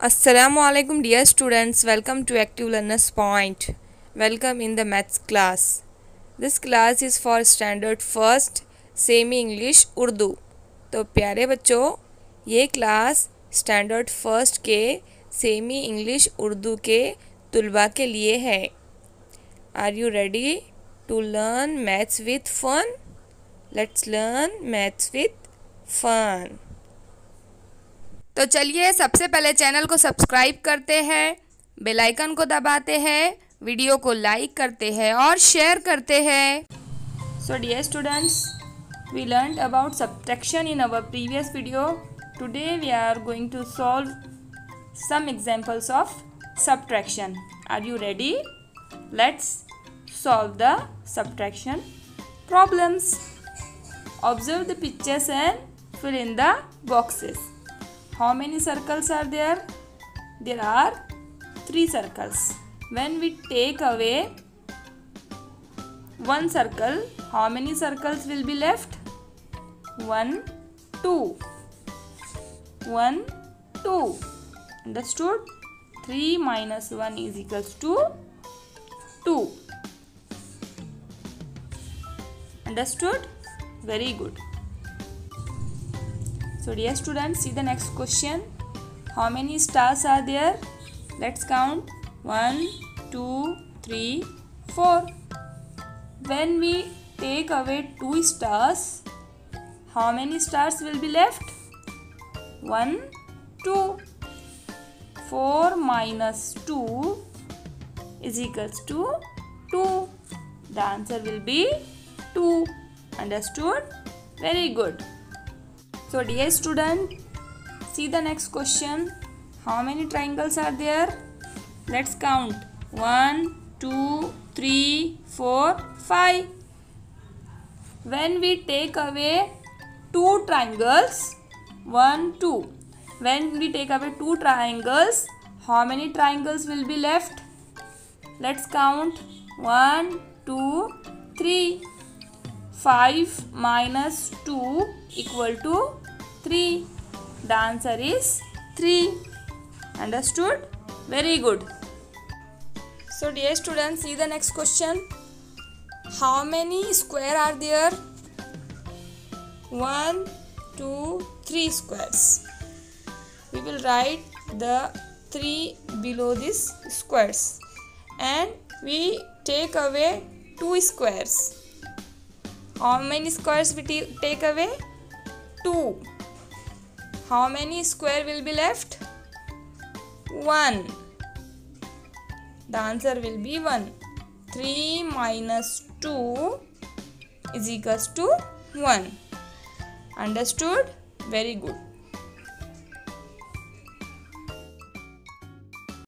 Assalamualaikum dear students, welcome to Active Learners Point. Welcome in the maths class. This class is for standard first semi English Urdu. तो प्यारे बच्चों, ये class standard first के semi English Urdu के तुलबा के लिए है। Are you ready to learn maths with fun? Let's learn maths with fun. तो चलिए सबसे पहले चैनल को सब्सक्राइब करते हैं, बेल आइकन को दबाते हैं, वीडियो को लाइक करते हैं और शेयर करते हैं। So dear students, we learned about subtraction in our previous video. Today we are going to solve some examples of subtraction. Are you ready? Let's solve the subtraction problems. Observe the pictures and fill in the boxes. How many circles are there? There are 3 circles. When we take away one circle, how many circles will be left? 1, 2. 1, 2. Understood? 3 minus 1 is equals to 2. Understood? Very good. So dear students, see the next question. How many stars are there? Let's count. 1, 2, 3, 4. When we take away 2 stars, how many stars will be left? 1, 2. 4 minus 2 is equals to 2. The answer will be 2. Understood? Very good. So dear student, see the next question. How many triangles are there? Let's count. 1, 2, 3, 4, 5. When we take away 2 triangles, 1, 2. When we take away 2 triangles, how many triangles will be left? Let's count. 1, 2, 3. 5 minus 2 equal to 3. The answer is 3. Understood? Very good. So dear students, see the next question. How many squares are there? 1, 2, 3 squares. We will write the 3 below these squares and we take away 2 squares. How many squares we take away? 2. How many square will be left? 1. The answer will be 1. 3 minus 2 is equals to 1. Understood? Very good.